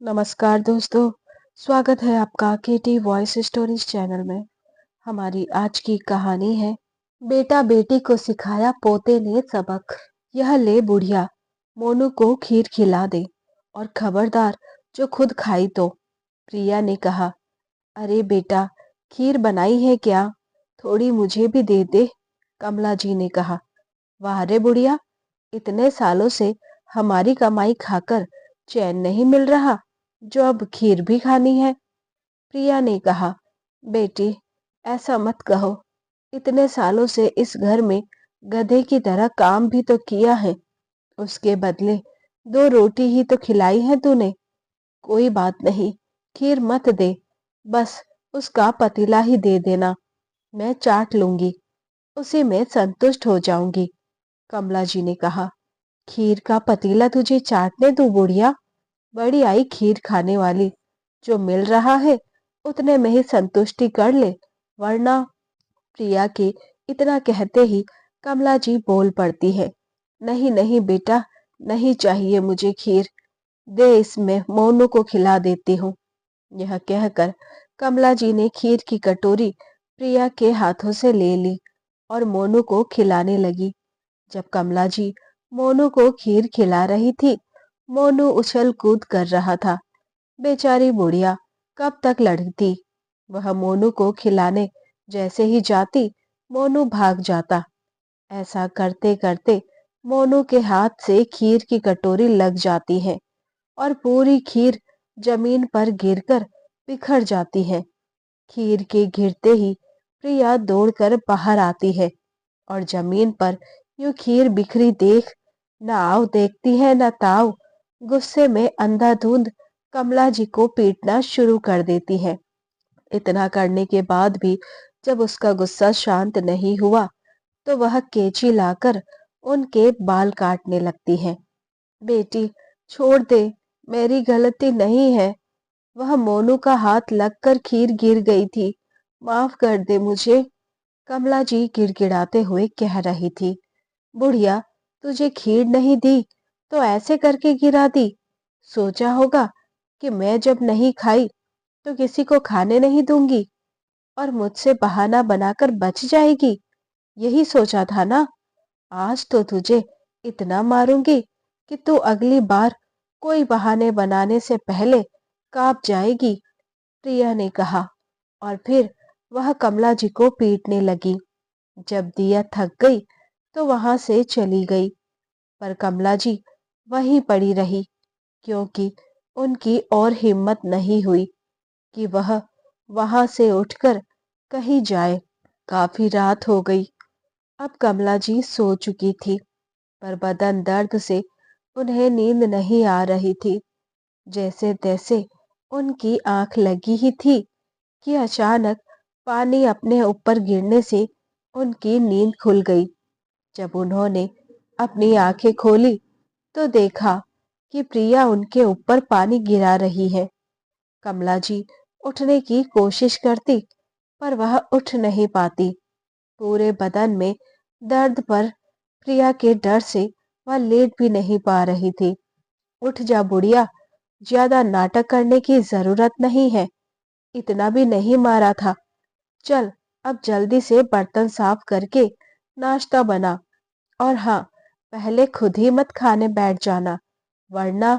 नमस्कार दोस्तों। स्वागत है आपका केटी वॉइस स्टोरीज चैनल में। हमारी आज की कहानी है बेटा बेटी को सिखाया पोते ने सबक। यह ले बुढ़िया, मोनू को खीर खिला दे और खबरदार जो खुद खाई तो। प्रिया ने कहा, अरे बेटा, खीर बनाई है क्या? थोड़ी मुझे भी दे दे। कमला जी ने कहा, वाह रे बुढ़िया, इतने सालों से हमारी कमाई खाकर चैन नहीं मिल रहा जो अब खीर भी खानी है। प्रिया ने कहा, बेटी, ऐसा मत कहो। इतने सालों से इस घर में गधे की तरह काम भी तो किया है। उसके बदले दो रोटी ही तो खिलाई है तूने। कोई बात नहीं, खीर मत दे, बस उसका पतीला ही दे देना। मैं चाट लूंगी, उसी में संतुष्ट हो जाऊंगी। कमला जी ने कहा, खीर का पतीला तुझे चाटने दूं बुढ़िया? बड़ी आई खीर खाने वाली। जो मिल रहा है उतने में ही संतुष्टि कर ले, वरना। प्रिया के इतना कहते ही कमला जी बोल पड़ती है, नहीं नहीं बेटा, नहीं चाहिए मुझे खीर। दे, इसमें मोनू को खिला देती हूँ। यह कहकर कमला जी ने खीर की कटोरी प्रिया के हाथों से ले ली और मोनू को खिलाने लगी। जब कमला जी मोनू को खीर खिला रही थी, मोनू उछल कूद कर रहा था। बेचारी बुढ़िया कब तक लड़ती। वह मोनू को खिलाने जैसे ही जाती, मोनू भाग जाता। ऐसा करते करते मोनू के हाथ से खीर की कटोरी लग जाती है और पूरी खीर जमीन पर गिरकर बिखर जाती है। खीर के गिरते ही प्रिया दौड़कर बाहर आती है और जमीन पर यूं खीर बिखरी देख न आव देखती है न ताव। गुस्से में अंधाधुंध कमला जी को पीटना शुरू कर देती है। इतना करने के बाद भी जब उसका गुस्सा शांत नहीं हुआ तो वह कैंची लाकर उनके बाल काटने लगती है। बेटी, छोड़ दे, मेरी गलती नहीं है। वह मोनू का हाथ लगकर खीर गिर गई थी। माफ कर दे मुझे। कमला जी गिड़गिड़ाते हुए कह रही थी, बुढ़िया, तुझे खीर नहीं दी तो ऐसे करके गिरा दी। सोचा होगा कि मैं जब नहीं खाई तो किसी को खाने नहीं दूंगी और मुझसे बहाना बनाकर बच जाएगी। यही सोचा था ना? आज तो तुझे इतना मारूंगी कि तू अगली बार कोई बहाने बनाने से पहले कांप जाएगी। प्रिया ने कहा और फिर वह कमला जी को पीटने लगी। जब दिया थक गई तो वहां से चली गई, पर कमला जी वहीं पड़ी रही, क्योंकि उनकी और हिम्मत नहीं हुई कि वह वहां से उठकर कहीं जाए। काफी रात हो गई। अब कमला जी सो चुकी थी, पर बदन दर्द से उन्हें नींद नहीं आ रही थी। जैसे तैसे उनकी आंख लगी ही थी कि अचानक पानी अपने ऊपर गिरने से उनकी नींद खुल गई। जब उन्होंने अपनी आंखें खोली तो देखा कि प्रिया उनके ऊपर पानी गिरा रही है। कमला जी उठने की कोशिश करती, पर वह उठ नहीं पाती। पूरे बदन में दर्द पर प्रिया के डर से वह लेट भी नहीं पा रही थी। उठ जा बुढ़िया, ज्यादा नाटक करने की जरूरत नहीं है। इतना भी नहीं मारा था। चल, अब जल्दी से बर्तन साफ करके नाश्ता बना। और हाँ, पहले खुद ही मत खाने बैठ जाना, वरना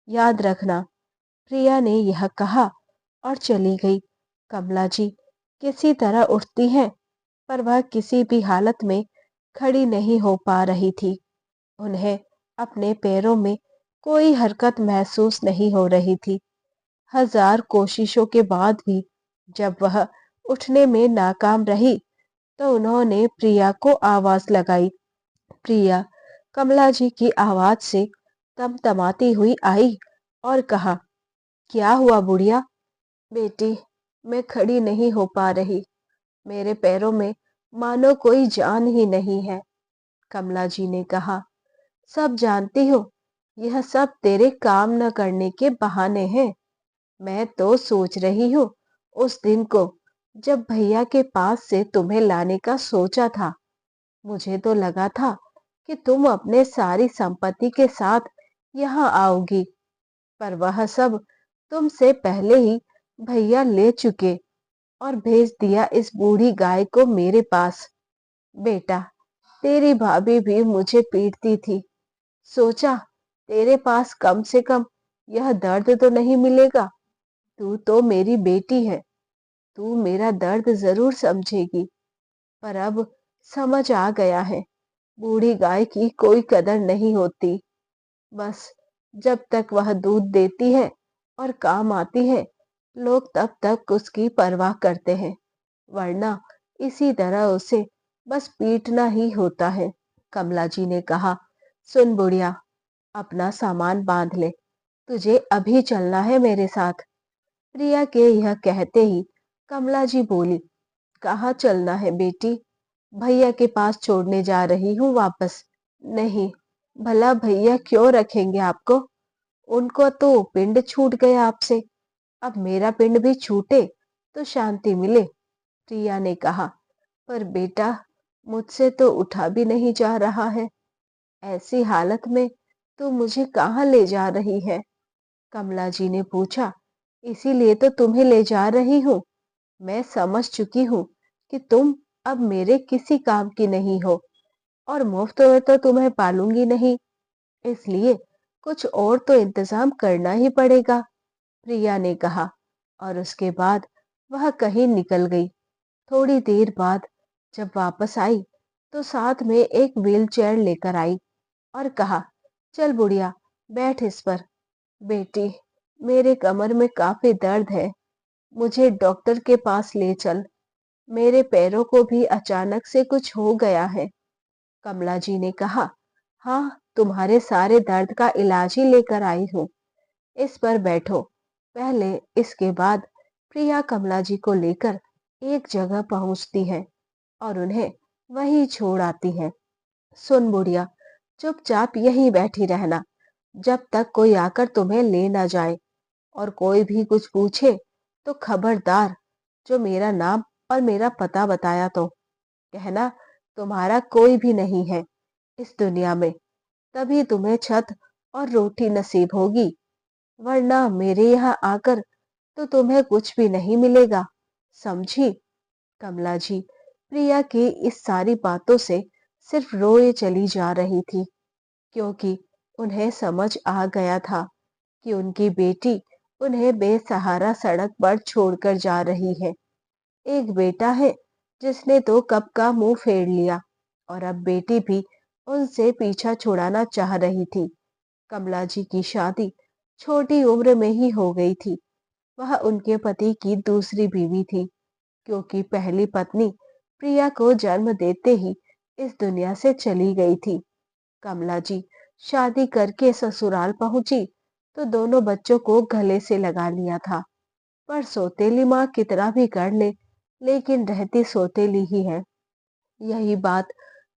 याद रखना। प्रिया ने यह कहा और चली गई। कमला जी किसी तरह उठती हैं, पर वह किसी भी हालत में खड़ी नहीं हो पा रही थी। उन्हें अपने पैरों में कोई हरकत महसूस नहीं हो रही थी। हजार कोशिशों के बाद भी जब वह उठने में नाकाम रही तो उन्होंने प्रिया को आवाज लगाई। प्रिया कमला जी की आवाज से तमतमाती हुई आई और कहा, क्या हुआ बुढ़िया? बेटी, मैं खड़ी नहीं हो पा रही। मेरे पैरों में मानो कोई जान ही नहीं है। कमला जी ने कहा, सब जानती हो, यह सब तेरे काम न करने के बहाने हैं। मैं तो सोच रही हूँ उस दिन को जब भैया के पास से तुम्हें लाने का सोचा था। मुझे तो लगा था कि तुम अपने सारी संपत्ति के साथ यहाँ आओगी, पर वह सब तुमसे पहले ही भैया ले चुके और भेज दिया इस बूढ़ी गाय को मेरे पास। बेटा, तेरी भाभी भी मुझे पीटती थी। सोचा तेरे पास कम से कम यह दर्द तो नहीं मिलेगा। तू तो मेरी बेटी है, तू मेरा दर्द जरूर समझेगी। पर अब समझ आ गया है, बूढ़ी गाय की कोई कदर नहीं होती। बस जब तक वह दूध देती है और काम आती है, लोग तब तक उसकी परवाह करते हैं, वरना इसी तरह उसे बस पीटना ही होता है। कमला जी ने कहा, सुन बुढ़िया, अपना सामान बांध ले, तुझे अभी चलना है मेरे साथ। प्रिया के यह कहते ही कमला जी बोली, कहाँ चलना है बेटी? भैया के पास छोड़ने जा रही हूँ वापस। नहीं, भला भैया क्यों रखेंगे आपको? उनको तो पिंड छूट गया आपसे, अब मेरा पिंड भी छूटे तो शांति मिले। प्रिया ने कहा, पर बेटा, मुझसे तो उठा भी नहीं जा रहा है। ऐसी हालत में तू मुझे कहाँ ले जा रही है? कमला जी ने पूछा, इसीलिए तो तुम्हें ले जा रही हूँ। मैं समझ चुकी हूँ कि तुम अब मेरे किसी काम की नहीं हो और मुफ्त में तो तुम्हें पालूंगी नहीं, इसलिए कुछ और तो इंतजाम करना ही पड़ेगा। प्रिया ने कहा और उसके बाद वह कहीं निकल गई। थोड़ी देर बाद जब वापस आई तो साथ में एक व्हीलचेयर लेकर आई और कहा, चल बुढ़िया, बैठ इस पर। बेटी, मेरे कमर में काफी दर्द है, मुझे डॉक्टर के पास ले चल। मेरे पैरों को भी अचानक से कुछ हो गया है। कमला जी ने कहा, हाँ, तुम्हारे सारे दर्द का इलाज ही लेकर आई हूँ, इस पर बैठो। पहले इसके बाद प्रिया कमला जी को लेकर एक जगह पहुंचती है और उन्हें वहीं छोड़ आती है। सुन बुढ़िया, चुपचाप यहीं बैठी रहना जब तक कोई आकर तुम्हें ले ना जाए, और कोई भी कुछ पूछे तो खबरदार, जो मेरा नाम और मेरा पता बताया तो कहना तुम्हारा कोई भी नहीं है इस दुनिया में, तभी तुम्हें छत और रोटी नसीब होगी, वरना मेरे यहाँ आकर तो तुम्हें कुछ भी नहीं मिलेगा, समझी? कमला जी प्रिया की इस सारी बातों से सिर्फ रोए चली जा रही थी, क्योंकि उन्हें समझ आ गया था कि उनकी बेटी उन्हें बेसहारा सड़क पर छोड़कर जा रही है। एक बेटा है जिसने तो कब का मुंह फेर लिया, और अब बेटी भी उनसे पीछा छुड़ाना चाह रही थी। कमला जी की शादी छोटी उम्र में ही हो गई थी। वह उनके पति की दूसरी बीवी थी, क्योंकि पहली पत्नी प्रिया को जन्म देते ही इस दुनिया से चली गई थी। कमला जी शादी करके ससुराल पहुंची तो दोनों बच्चों को गले से लगा लिया था। पर सौतेली माँ कितना भी कर ले, लेकिन रहती सौतेली ही है। यही बात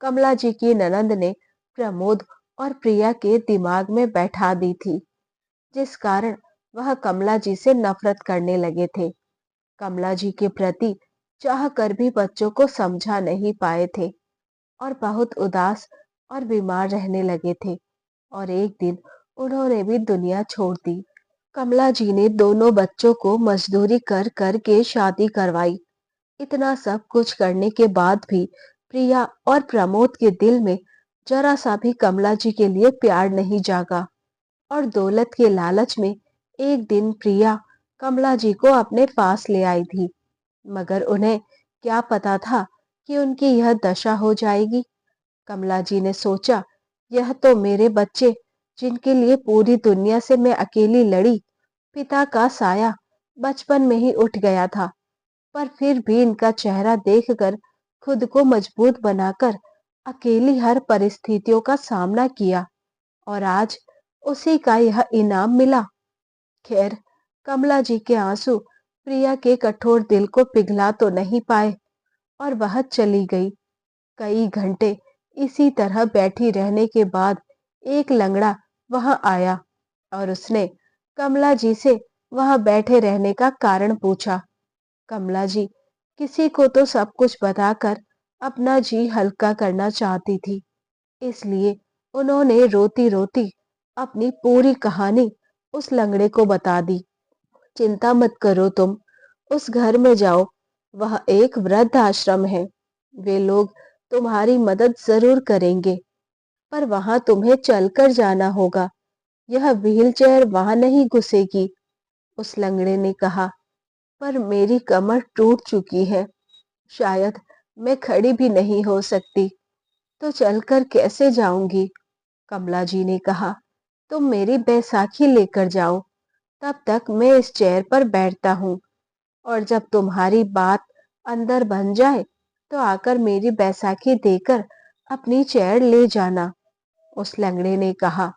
कमला जी की ननंद ने प्रमोद और प्रिया के दिमाग में बैठा दी थी, जिस कारण वह कमला जी से नफरत करने लगे थे। कमला जी के प्रति चाह कर भी बच्चों को समझा नहीं पाए थे और बहुत उदास और बीमार रहने लगे थे, और एक दिन उन्होंने भी दुनिया छोड़ दी। कमला जी ने दोनों बच्चों को मजदूरी कर कर के शादी करवाई। इतना सब कुछ करने के बाद भी प्रिया और प्रमोद के दिल में जरा सा भी कमला जी के लिए प्यार नहीं जागा, और दौलत के लालच में एक दिन प्रिया कमला जी को अपने पास ले आई थी, मगर उन्हें क्या पता था कि उनकी यह दशा हो जाएगी। कमला जी ने सोचा, यह तो मेरे बच्चे जिनके लिए पूरी दुनिया से मैं अकेली लड़ी, पिता का साया बचपन में ही उठ गया था, पर फिर भी इनका चेहरा देखकर खुद को मजबूत बनाकर अकेली हर परिस्थितियों का सामना किया, और आज उसी का यह इनाम मिला। खैर, कमला जी के आंसू प्रिया के कठोर दिल को पिघला तो नहीं पाए, और वह चली गई। कई घंटे इसी तरह बैठी रहने के बाद एक लंगड़ा वहां आया और उसने कमला जी से वहां बैठे रहने का कारण पूछा। कमला जी किसी को तो सब कुछ बताकर अपना जी हल्का करना चाहती थी, इसलिए उन्होंने रोती रोती अपनी पूरी कहानी उस लंगड़े को बता दी। चिंता मत करो तुम, उस घर में जाओ, वह एक वृद्ध आश्रम है। वे लोग तुम्हारी मदद जरूर करेंगे, पर वहां तुम्हें चलकर जाना होगा। यह व्हीलचेयर वहां नहीं घुसेगी। उस लंगड़े ने कहा, पर मेरी कमर टूट चुकी है, शायद मैं खड़ी भी नहीं हो सकती, तो चलकर कैसे जाऊंगी। कमला जी ने कहा, तुम मेरी बैसाखी लेकर जाओ, तब तक मैं इस चेयर पर बैठता हूँ, और जब तुम्हारी बात अंदर बन जाए तो आकर मेरी बैसाखी देकर अपनी चेयर ले जाना। उस लंगड़े ने कहा।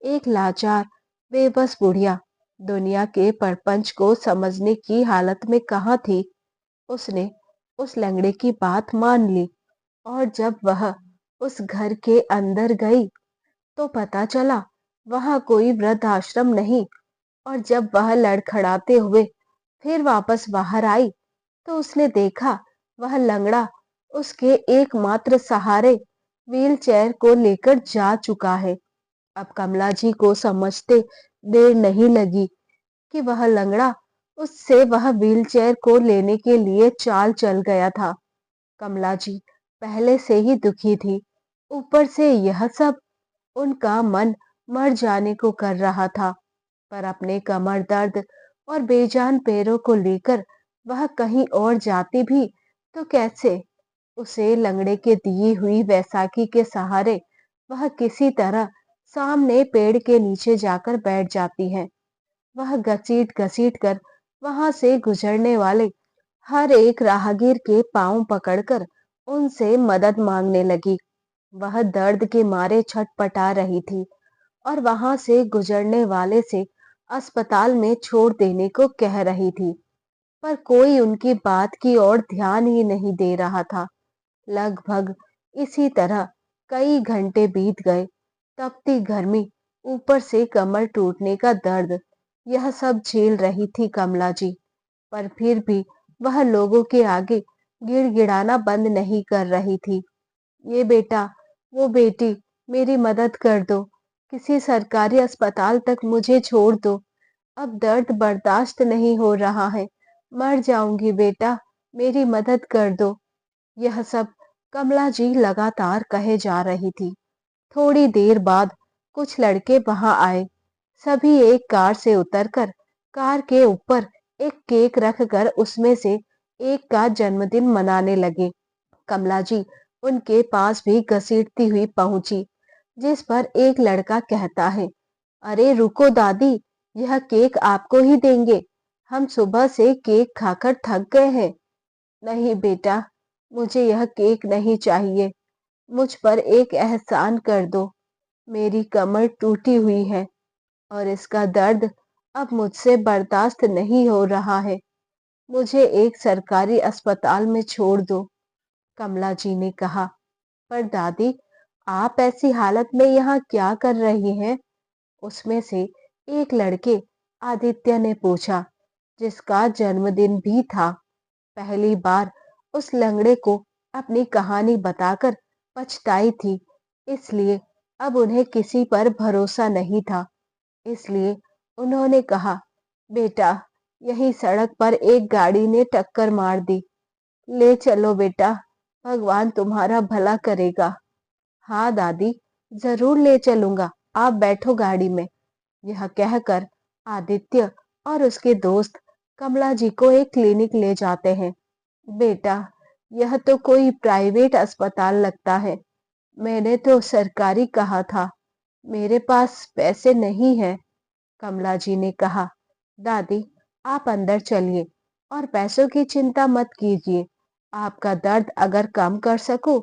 एक लाचार बेबस बुढ़िया दुनिया के परपंच को समझने की हालत में कहाँ थी। उसने उस लंगड़े की बात मान ली, और जब वह उस घर के अंदर गई तो पता चला वहां कोई वृद्ध आश्रम नहीं। और जब वह लड़खड़ाते हुए फिर वापस बाहर आई तो उसने देखा वह लंगड़ा उसके एकमात्र सहारे व्हील चेयर को लेकर जा चुका है। अब कमला जी को समझते देर नहीं लगी कि वह लंगड़ा उससे वह व्हीलचेयर को लेने के लिए चाल चल गया था। कमला जी पहले से ही दुखी थी, ऊपर से यह सब। उनका मन मर जाने को कर रहा था, पर अपने कमर दर्द और बेजान पैरों को लेकर वह कहीं और जाती भी तो कैसे। उसे लंगड़े के दी हुई बैसाखी के सहारे वह किसी तरह सामने पेड़ के नीचे जाकर बैठ जाती है। वह घसीट घसीट कर वहां से गुजरने वाले हर एक राहगीर के पांव पकड़कर उनसे मदद मांगने लगी। वह दर्द के मारे छटपटा रही थी और वहां से गुजरने वाले से अस्पताल में छोड़ देने को कह रही थी, पर कोई उनकी बात की ओर ध्यान ही नहीं दे रहा था। लगभग इसी तरह कई घंटे बीत गए। तपती गर्मी, ऊपर से कमर टूटने का दर्द, यह सब झेल रही थी कमला जी, पर फिर भी वह लोगों के आगे गिड़गिड़ाना बंद नहीं कर रही थी। ये बेटा, वो बेटी, मेरी मदद कर दो, किसी सरकारी अस्पताल तक मुझे छोड़ दो, अब दर्द बर्दाश्त नहीं हो रहा है, मर जाऊंगी बेटा, मेरी मदद कर दो। यह सब कमला जी लगातार कहे जा रही थी। थोड़ी देर बाद कुछ लड़के वहां आए। सभी एक कार से उतरकर कार के ऊपर एक केक रखकर उसमें से एक का जन्मदिन मनाने लगे। कमला जी उनके पास भी घसीटती हुई पहुंची, जिस पर एक लड़का कहता है, अरे रुको दादी, यह केक आपको ही देंगे, हम सुबह से केक खाकर थक गए हैं। नहीं बेटा, मुझे यह केक नहीं चाहिए, मुझ पर एक एहसान कर दो। मेरी कमर टूटी हुई है और इसका दर्द अब मुझसे बर्दाश्त नहीं हो रहा है, मुझे एक सरकारी अस्पताल में छोड़ दो। कमला जी ने कहा, पर दादी, आप ऐसी हालत में यहाँ क्या कर रही हैं? उसमें से एक लड़के आदित्य ने पूछा, जिसका जन्मदिन भी था। पहली बार उस लंगड़े को अपनी कहानी बताकर पछताई थी, इसलिए अब उन्हें किसी पर भरोसा नहीं था। इसलिए उन्होंने कहा, बेटा, यही सड़क पर एक गाड़ी ने टक्कर मार दी, ले चलो बेटा, भगवान तुम्हारा भला करेगा। हाँ दादी, जरूर ले चलूंगा, आप बैठो गाड़ी में। यह कहकर आदित्य और उसके दोस्त कमला जी को एक क्लिनिक ले जाते हैं। बेटा, यह तो कोई प्राइवेट अस्पताल लगता है, मैंने तो सरकारी कहा था, मेरे पास पैसे नहीं है। कमला जी ने कहा, दादी, आप अंदर चलिए और पैसों की चिंता मत कीजिए। आपका दर्द अगर कम कर सकूं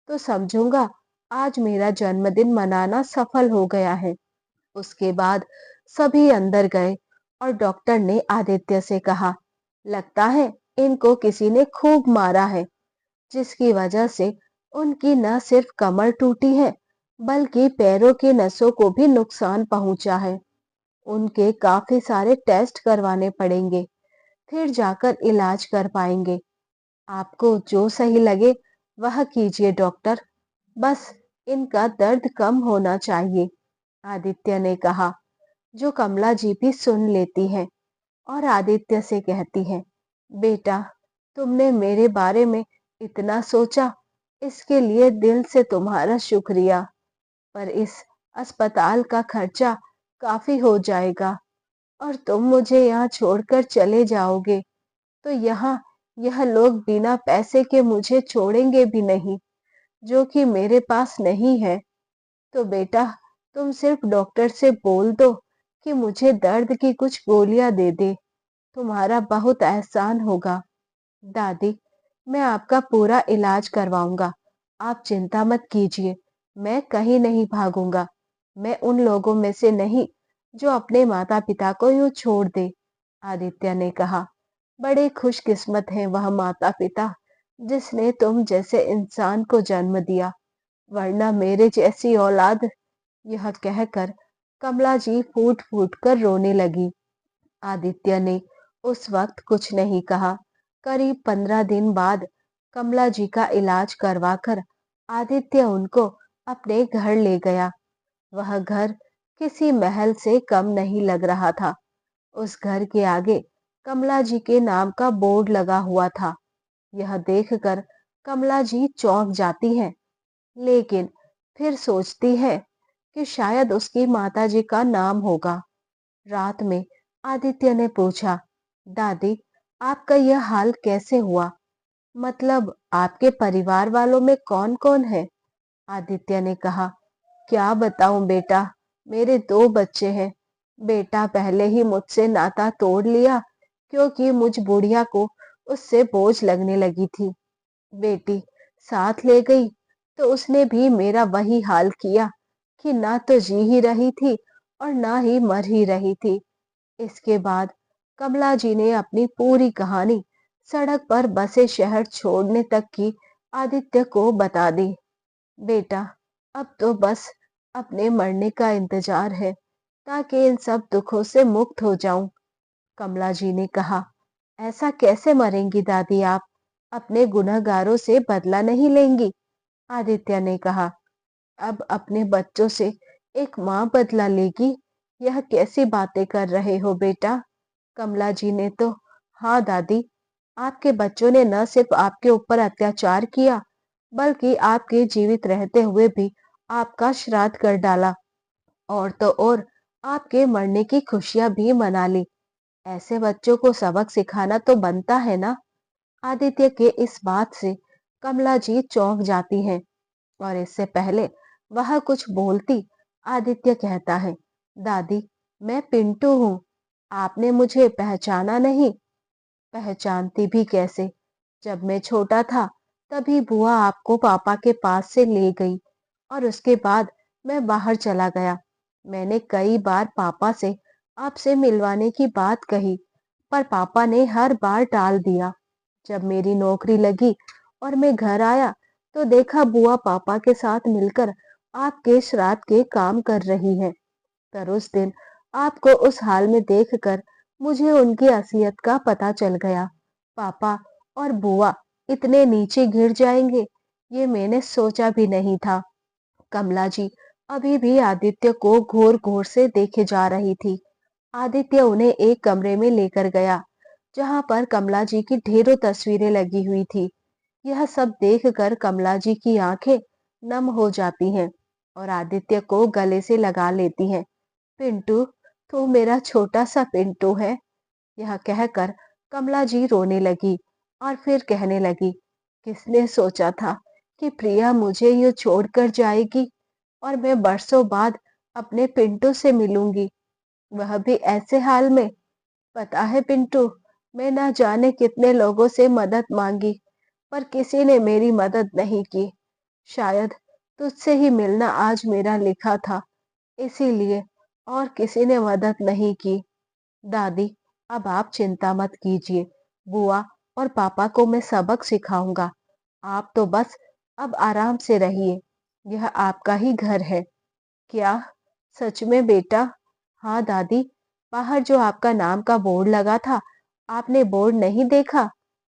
तो समझूंगा आज मेरा जन्मदिन मनाना सफल हो गया है। उसके बाद सभी अंदर गए और डॉक्टर ने आदित्य से कहा, लगता है इनको किसी ने खूब मारा है, जिसकी वजह से उनकी न सिर्फ कमर टूटी है बल्कि पैरों की नसों को भी नुकसान पहुंचा है। उनके काफी सारे टेस्ट करवाने पड़ेंगे, फिर जाकर इलाज कर पाएंगे। आपको जो सही लगे वह कीजिए डॉक्टर, बस इनका दर्द कम होना चाहिए। आदित्य ने कहा, जो कमला जी भी सुन लेती हैं और आदित्य से कहती है, बेटा, तुमने मेरे बारे में इतना सोचा, इसके लिए दिल से तुम्हारा शुक्रिया। पर इस अस्पताल का खर्चा काफी हो जाएगा और तुम मुझे यहाँ छोड़कर चले जाओगे तो यहाँ यह लोग बिना पैसे के मुझे छोड़ेंगे भी नहीं, जो कि मेरे पास नहीं है। तो बेटा, तुम सिर्फ डॉक्टर से बोल दो कि मुझे दर्द की कुछ गोलियां दे दे। तुम्हारा बहुत एहसान होगा। दादी, मैं आपका पूरा इलाज करवाऊंगा। आप चिंता मत कीजिए। मैं कहीं नहीं भागूंगा। मैं उन लोगों में से नहीं जो अपने माता पिता को यूं छोड़ दे। आदित्य ने कहा, बड़े खुशकिस्मत हैं वह माता पिता जिसने तुम जैसे इंसान को जन्म दिया, वरना मेरे जैसी औलाद। यह कहकर कमला जी फूट फूट कर रोने लगी। आदित्य ने उस वक्त कुछ नहीं कहा। करीब 15 दिन बाद कमला जी का इलाज करवाकर आदित्य उनको अपने घर ले गया। वह घर किसी महल से कम नहीं लग रहा था। उस घर के आगे कमला जी के नाम का बोर्ड लगा हुआ था। यह देखकर कमला जी चौंक जाती है, लेकिन फिर सोचती है कि शायद उसकी माताजी का नाम होगा। रात में आदित्य ने पूछा, दादी, आपका यह हाल कैसे हुआ? मतलब आपके परिवार वालों में कौन कौन है? आदित्य ने कहा, क्या बताऊं बेटा, मेरे 2 बच्चे हैं। बेटा पहले ही मुझसे नाता तोड़ लिया क्योंकि मुझ बुढ़िया को उससे बोझ लगने लगी थी। बेटी साथ ले गई तो उसने भी मेरा वही हाल किया कि ना तो जी ही रही थी और ना ही मर ही रही थी। इसके बाद कमला जी ने अपनी पूरी कहानी सड़क पर बसे शहर छोड़ने तक की आदित्य को बता दी। बेटा, अब तो बस अपने मरने का इंतजार है ताकि इन सब दुखों से मुक्त हो जाऊं। कमला जी ने कहा, ऐसा कैसे मरेंगी दादी आप? अपने गुनहगारों से बदला नहीं लेंगी? आदित्य ने कहा, अब अपने बच्चों से एक माँ बदला लेगी? यह कैसी बातें कर रहे हो बेटा? कमला जी ने तो, हाँ दादी, आपके बच्चों ने न सिर्फ आपके ऊपर अत्याचार किया, बल्कि आपके जीवित रहते हुए भी आपका श्राद्ध कर डाला और तो और आपके मरने की खुशियां भी मना ली। ऐसे बच्चों को सबक सिखाना तो बनता है ना। आदित्य के इस बात से कमला जी चौंक जाती हैं और इससे पहले वह कुछ बोलती, आदित्य कहता है, दादी, मैं पिंटू हूँ। आपने मुझे पहचाना नहीं? पहचानती भी कैसे? जब मैं छोटा था तभी बुआ आपको पापा के पास से ले गई और उसके बाद मैं बाहर चला गया। मैंने कई बार पापा से आपसे मिलवाने की बात कही, पर पापा ने हर बार टाल दिया। जब मेरी नौकरी लगी और मैं घर आया तो देखा बुआ पापा के साथ मिलकर आपके श्राद्ध के काम कर रही है। पर उस दिन आपको उस हाल में देखकर मुझे उनकी असलियत का पता चल गया। पापा और बुआ इतने नीचे गिर जाएंगे, ये मैंने सोचा भी नहीं था। कमला जी अभी भी आदित्य को घोर घोर से देखे जा रही थी। आदित्य उन्हें एक कमरे में लेकर गया, जहां पर कमला जी की ढेरों तस्वीरें लगी हुई थी। यह सब देखकर कमला जी की आंखें नम हो जाती हैं और आदित्य को गले से लगा लेती हैं। पिंटू, तू मेरा छोटा सा पिंटू है। यह कहकर कमला जी रोने लगी और फिर कहने लगी, किसने सोचा था कि प्रिया मुझे यूं छोड़कर जाएगी और मैं बरसों बाद अपने पिंटू से मिलूंगी, वह भी ऐसे हाल में। पता है पिंटू, मैं ना जाने कितने लोगों से मदद मांगी, पर किसी ने मेरी मदद नहीं की। शायद तुझसे ही मिलना आज मेरा लिखा था, इसीलिए, और किसी ने मदद नहीं की। दादी, अब आप चिंता मत कीजिए। बुआ और पापा को मैं सबक सिखाऊंगा। आप तो बस अब आराम से रहिए। यह आपका ही घर है। क्या? सच में बेटा? हाँ दादी, बाहर जो आपका नाम का बोर्ड लगा था, आपने बोर्ड नहीं देखा?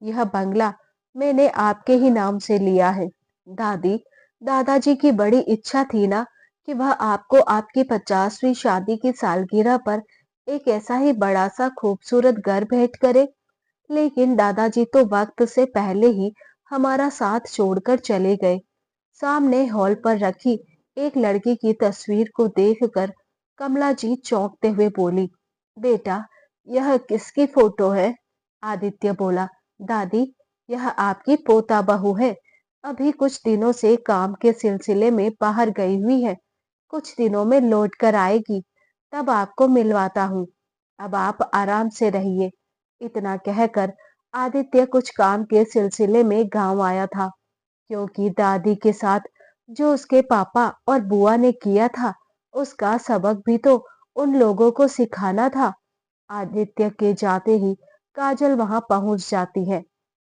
यह बंगला मैंने आपके ही नाम से लिया है। दादी, दादाजी की बड़ी इच्छा थी ना कि वह आपको आपकी 50वीं शादी की सालगिरह पर एक ऐसा ही बड़ा सा खूबसूरत घर भेंट करे। लेकिन दादाजी तो वक्त से पहले ही हमारा साथ छोड़कर चले गए। सामने हॉल पर रखी एक लड़की की तस्वीर को देखकर कमला जी चौंकते हुए बोली, बेटा, यह किसकी फोटो है? आदित्य बोला, दादी, यह आपकी पोता बहू है। अभी कुछ दिनों से काम के सिलसिले में बाहर गई हुई है। कुछ दिनों में लौट कर आएगी, तब आपको मिलवाता हूँ। अब आप आराम से रहिए। इतना कहकर आदित्य कुछ काम के सिलसिले में गांव आया था, क्योंकि दादी के साथ जो उसके पापा और बुआ ने किया था, उसका सबक भी तो उन लोगों को सिखाना था। आदित्य के जाते ही काजल वहां पहुंच जाती है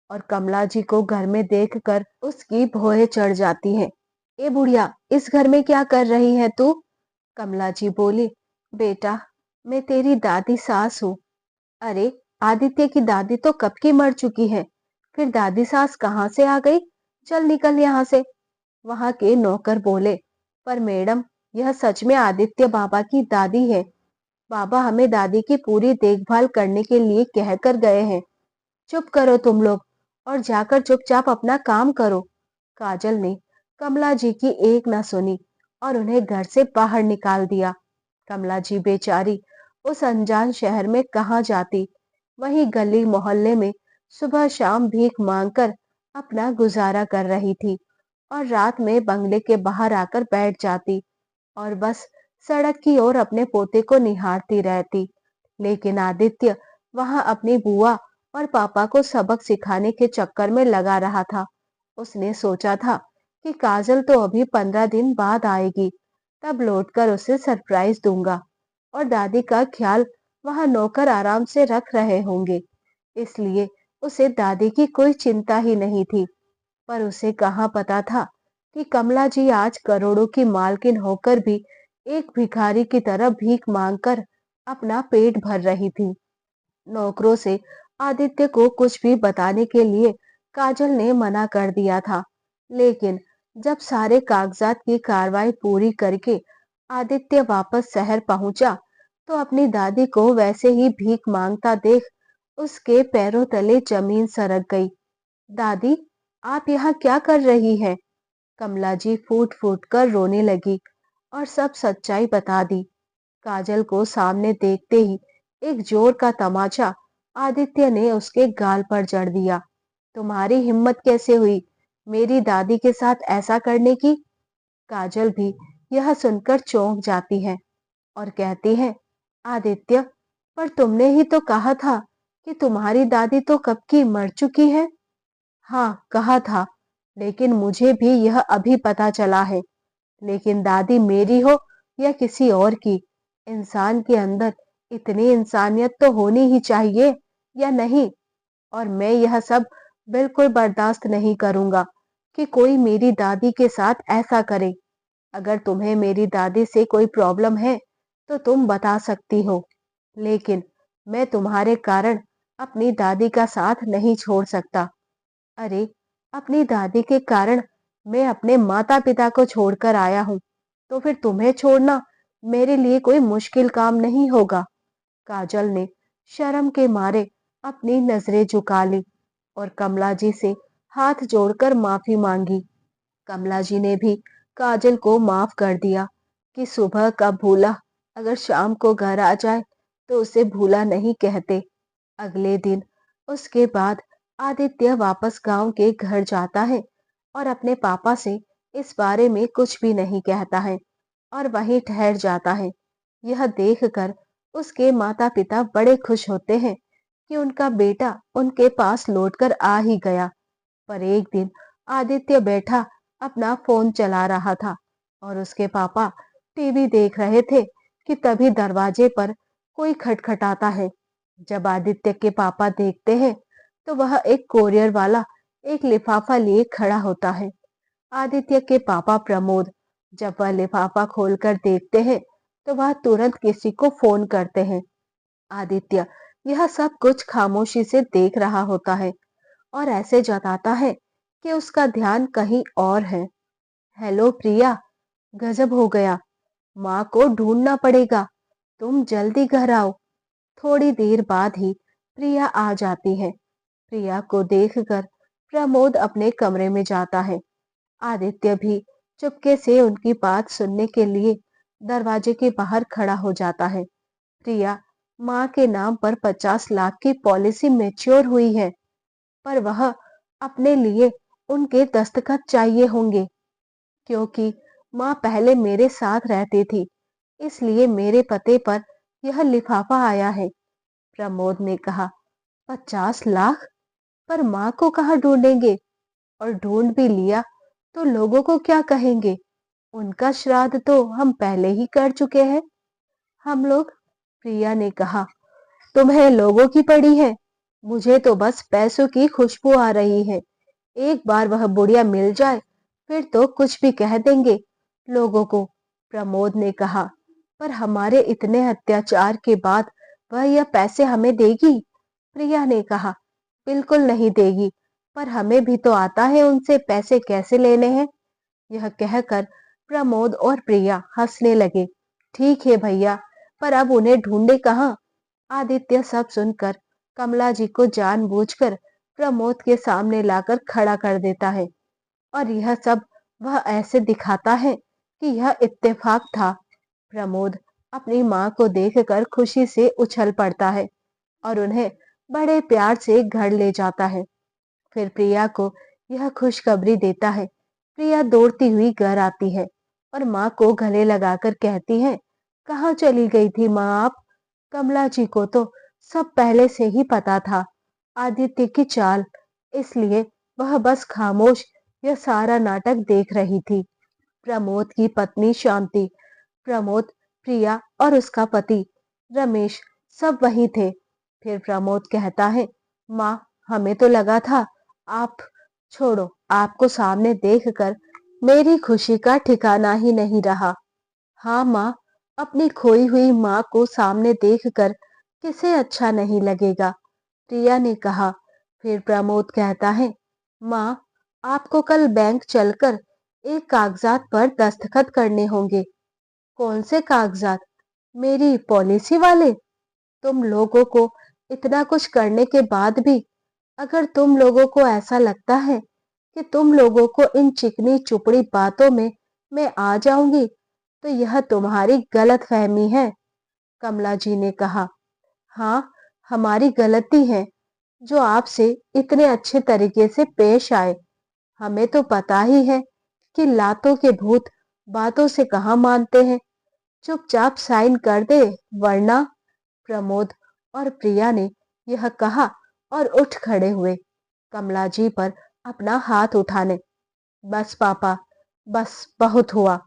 और कमला जी को घर में देखकर उसकी भौहें चढ़ जाती हैं। ए बुढ़िया, इस घर में क्या कर रही है तू? कमला जी बोली, बेटा, मैं तेरी दादी सास हूँ। अरे, आदित्य की दादी तो कब की मर चुकी है, फिर दादी सास कहाँ से आ गई? चल निकल यहाँ से। वहां के नौकर बोले, पर मैडम, यह सच में आदित्य बाबा की दादी है। बाबा हमें दादी की पूरी देखभाल करने के लिए कह कर गए हैं। चुप करो तुम लोग और जाकर चुपचाप अपना काम करो। काजल ने कमला जी की एक न सुनी और उन्हें घर से बाहर निकाल दिया। कमला जी बेचारी उस अनजान शहर में कहाँ जाती, वहीं गली मोहल्ले में सुबह शाम भीख मांगकर अपना गुजारा कर रही थी और रात में बंगले के बाहर आकर बैठ जाती और बस सड़क की ओर अपने पोते को निहारती रहती। लेकिन आदित्य वहां अपनी बुआ और पापा को सबक सिखाने के चक्कर में लगा रहा था। उसने सोचा था कि काजल तो अभी 15 दिन बाद आएगी, तब लौटकर उसे सरप्राइज दूंगा और दादी का ख्याल वहां नौकर आराम से रख रहे होंगे, इसलिए उसे दादी की कोई चिंता ही नहीं थी। पर उसे कहाँ पता था कि कमला जी आज करोड़ों की मालकिन होकर भी एक भिखारी की तरह भीख मांगकर अपना पेट भर रही थी। नौकरों से आदित्य को कुछ भी बताने के लिए काजल ने मना कर दिया था। लेकिन जब सारे कागजात की कार्रवाई पूरी करके आदित्य वापस शहर पहुंचा, तो अपनी दादी को वैसे ही भीख मांगता देख उसके पैरों तले जमीन सरक गई। दादी, आप यहाँ क्या कर रही हैं? कमला जी फूट फूट कर रोने लगी और सब सच्चाई बता दी। काजल को सामने देखते ही एक जोर का तमाचा आदित्य ने उसके गाल पर जड़ दिया। तुम्हारी हिम्मत कैसे हुई मेरी दादी के साथ ऐसा करने की? काजल भी यह सुनकर चौंक जाती है और कहती है, आदित्य, पर तुमने ही तो कहा था कि तुम्हारी दादी तो कब की मर चुकी है। हाँ, कहा था, लेकिन मुझे भी यह अभी पता चला है। लेकिन दादी मेरी हो या किसी और की, इंसान के अंदर इतनी इंसानियत तो होनी ही चाहिए, या नहीं? और मैं यह सब बिल्कुल बर्दाश्त नहीं करूंगा कि कोई मेरी दादी के साथ ऐसा करे। अगर तुम्हें मेरी दादी से कोई प्रॉब्लम है, तो तुम बता सकती हो, लेकिन मैं तुम्हारे कारण अपनी दादी का साथ नहीं छोड़ सकता। अरे, अपनी दादी के कारण मैं अपने माता पिता को छोड़कर आया हूँ, तो फिर तुम्हें छोड़ना मेरे लिए कोई मुश्किल काम नहीं होगा। काजल ने शर्म के मारे अपनी नजरें झुका ली और कमला जी से हाथ जोड़कर माफी मांगी। कमला जी ने भी काजल को माफ कर दिया कि सुबह का भूला अगर शाम को घर आ जाए तो उसे भूला नहीं कहते। अगले दिन उसके बाद आदित्य वापस गांव के घर जाता है और अपने पापा से इस बारे में कुछ भी नहीं कहता है और वहीं ठहर जाता है। यह देखकर उसके माता पिता बड़े खुश होते हैं कि उनका बेटा उनके पास लौटकर आ ही गया। पर एक दिन आदित्य बैठा अपना फोन चला रहा था और उसके पापा टीवी देख रहे थे कि तभी दरवाजे पर कोई खटखटाता है। जब आदित्य के पापा देखते हैं, तो वह एक कोरियर वाला एक लिफाफा लिए खड़ा होता है। आदित्य के पापा प्रमोद जब वह लिफाफा खोलकर देखते हैं, तो वह तुरंत किसी को फोन करते हैं। आदित्य यह सब कुछ खामोशी से देख रहा होता है और ऐसे जताता है कि उसका ध्यान कहीं और है। हेलो प्रिया, गजब हो गया, माँ को ढूंढना पड़ेगा, तुम जल्दी घर आओ। थोड़ी देर बाद ही प्रिया आ जाती है। प्रिया को देखकर प्रमोद अपने कमरे में जाता है। आदित्य भी चुपके से उनकी बात सुनने के लिए दरवाजे के बाहर खड़ा हो जाता है। प्रिया माँ के नाम पर 50 लाख की पॉलिसी मैच्योर हुई है, पर वह अपने लिए उनके दस्तखत चाहिए होंगे, क्योंकि माँ पहले मेरे साथ रहती थी, इसलिए मेरे पते पर यह लिफाफा आया है। प्रमोद ने कहा, 50 लाख? पर माँ को कहाँ ढूंढेंगे? और ढूंढ भी लिया तो लोगों को क्या कहेंगे? उनका श्राद्ध तो हम पहले ही कर चुके हैं। हम लोग, प्रिया ने कहा, तुम्हें लोगों की पड़ी है? मुझे तो बस पैसों की खुशबू आ रही है। एक बार वह बुढ़िया मिल जाए, फिर तो कुछ भी कह देंगे लोगों को। प्रमोद ने कहा, पर हमारे इतने अत्याचार के बाद वह यह पैसे हमें देगी? प्रिया ने कहा, बिल्कुल नहीं देगी, पर हमें भी तो आता है उनसे पैसे कैसे लेने हैं। यह कहकर प्रमोद और प्रिया हंसने लगे। ठीक है भैया, पर अब उन्हें ढूंढे कहाँ? आदित्य सब सुनकर कमला जी को जानबूझकर प्रमोद के सामने लाकर खड़ा कर देता है, और यह सब वह ऐसे दिखाता है कि यह इत्तेफाक था। प्रमोद अपनी माँ को देखकर खुशी से उछल पड़ता है और उन्हें बड़े प्यार से घर ले जाता है। फिर प्रिया को यह खुशखबरी देता है। प्रिया दौड़ती हुई घर आती है और माँ को गले लगाकर कहती है, कहाँ चली गई थी माँ आप? कमला जी को तो सब पहले से ही पता था, आदित्य की चाल, इसलिए वह बस खामोश यह सारा नाटक देख रही थी। प्रमोद की पत्नी शांति, प्रमोद, प्रिया और उसका पति रमेश सब वहीं थे। फिर प्रमोद कहता है, माँ, हमें तो लगा था आप, छोड़ो, आपको सामने देखकर मेरी खुशी का ठिकाना ही नहीं रहा। हाँ माँ, अपनी खोई हुई माँ को सामने देखकर किसे अच्छा नहीं लगेगा, प्रिया ने कहा। फिर प्रमोद कहता है, माँ, आपको कल बैंक चलकर एक कागजात पर दस्तखत करने होंगे। कौन से कागजात? मेरी पॉलिसी वाले? तुम लोगों को इतना कुछ करने के बाद भी अगर तुम लोगों को ऐसा लगता है कि तुम लोगों को इन चिकनी चुपड़ी बातों में मैं आ जाऊंगी, तो यह तुम्हारी गलत फहमी है, कमला जी ने कहा। हाँ, हमारी गलती है जो आपसे इतने अच्छे तरीके से पेश आए। हमें तो पता ही है कि लातों के भूत बातों से कहाँ मानते हैं। चुपचाप साइन कर दे, वरना। प्रमोद और प्रिया ने यह कहा और उठ खड़े हुए, कमला जी पर अपना हाथ उठाने। बस पापा, बस बहुत हुआ,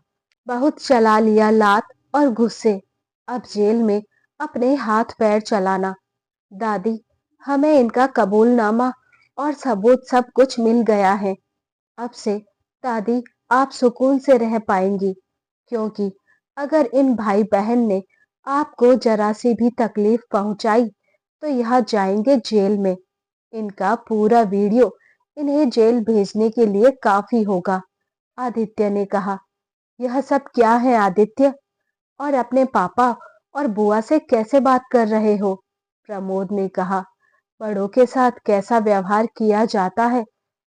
बहुत चला लिया लात और गुस्से। अब जेल में अपने हाथ पैर चलाना। दादी, हमें इनका कबूलनामा और सबूत सब कुछ मिल गया है। अब से दादी आप सुकून से रह पाएंगी, क्योंकि अगर इन भाई बहन ने आपको जरा सी भी तकलीफ पहुंचाई तो यहाँ जाएंगे जेल में। इनका पूरा वीडियो इन्हें जेल भेजने के लिए काफी होगा, आदित्य ने कहा। यह सब क्या है आदित्य? और अपने पापा और बुआ से कैसे बात कर रहे हो? प्रमोद ने कहा। बड़ों के साथ कैसा व्यवहार किया जाता है,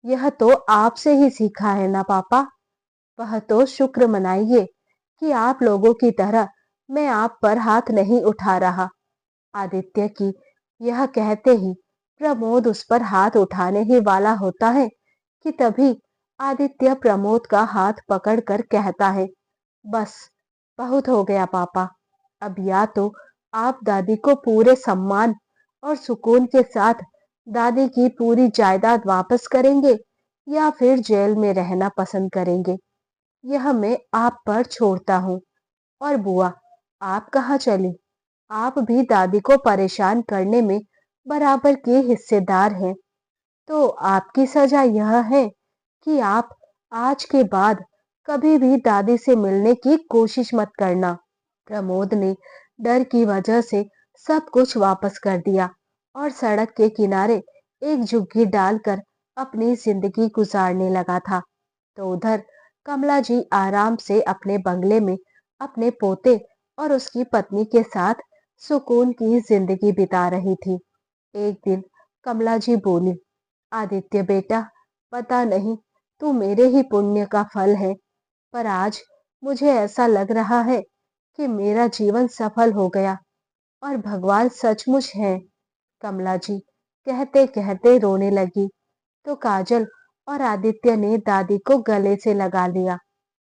यह तो आपसे ही सीखा है ना पापा। वह तो शुक्र मनाइए कि आप लोगों की तरह मैं आप पर हाथ नहीं उठा रहा। आदित्य की यह कहते ही प्रमोद उस पर हाथ उठाने ही वाला होता है कि तभी आदित्य प्रमोद का हाथ पकड़कर कहता है, बस, बहुत हो गया पापा। अब या तो आप दादी को पूरे सम्मान और सुकून के साथ दादी की पूरी जायदाद वापस करेंगे, या फिर जेल में रहना पसंद करेंगे। यह मैं आप पर छोड़ता हूँ। और बुआ, आप कहाँ चली? आप भी दादी को परेशान करने में बराबर के हिस्सेदार हैं। तो आपकी सजा यह है कि आप आज के बाद कभी भी दादी से मिलने की कोशिश मत करना। प्रमोद ने डर की वजह से सब कुछ वापस कर दिया और सड़क के किनारे एक झुग्गी डालकर अपनी जिंदगी गुजारने लगा था। तो उधर कमला जी आराम से अपने बंगले में अपने पोते और उसकी पत्नी के साथ सुकून की जिंदगी बिता रही थी। एक दिन कमला जी बोली, आदित्य बेटा, पता नहीं तू मेरे ही पुण्य का फल है, पर आज मुझे ऐसा लग रहा है कि मेरा जीवन सफल हो गया और भगवान सचमुच है। कमला जी कहते कहते रोने लगी तो काजल और आदित्य ने दादी को गले से लगा लिया।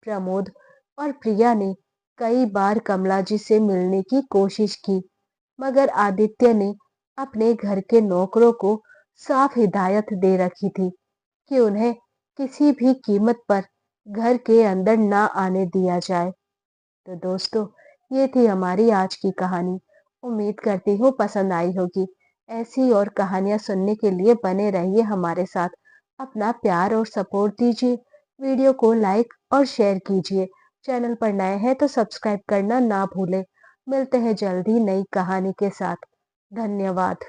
प्रमोद और प्रिया ने कई बार कमला जी से मिलने की कोशिश की, मगर आदित्य ने अपने घर के नौकरों को साफ हिदायत दे रखी थी कि उन्हें किसी भी कीमत पर घर के अंदर ना आने दिया जाए। तो दोस्तों, ये थी हमारी आज की कहानी। उम्मीद करती हूँ पसंद आई होगी। ऐसी और कहानियां सुनने के लिए बने रहिए हमारे साथ। अपना प्यार और सपोर्ट दीजिए। वीडियो को लाइक और शेयर कीजिए। चैनल पर नए हैं तो सब्सक्राइब करना ना भूलें। मिलते हैं जल्दी नई कहानी के साथ। धन्यवाद।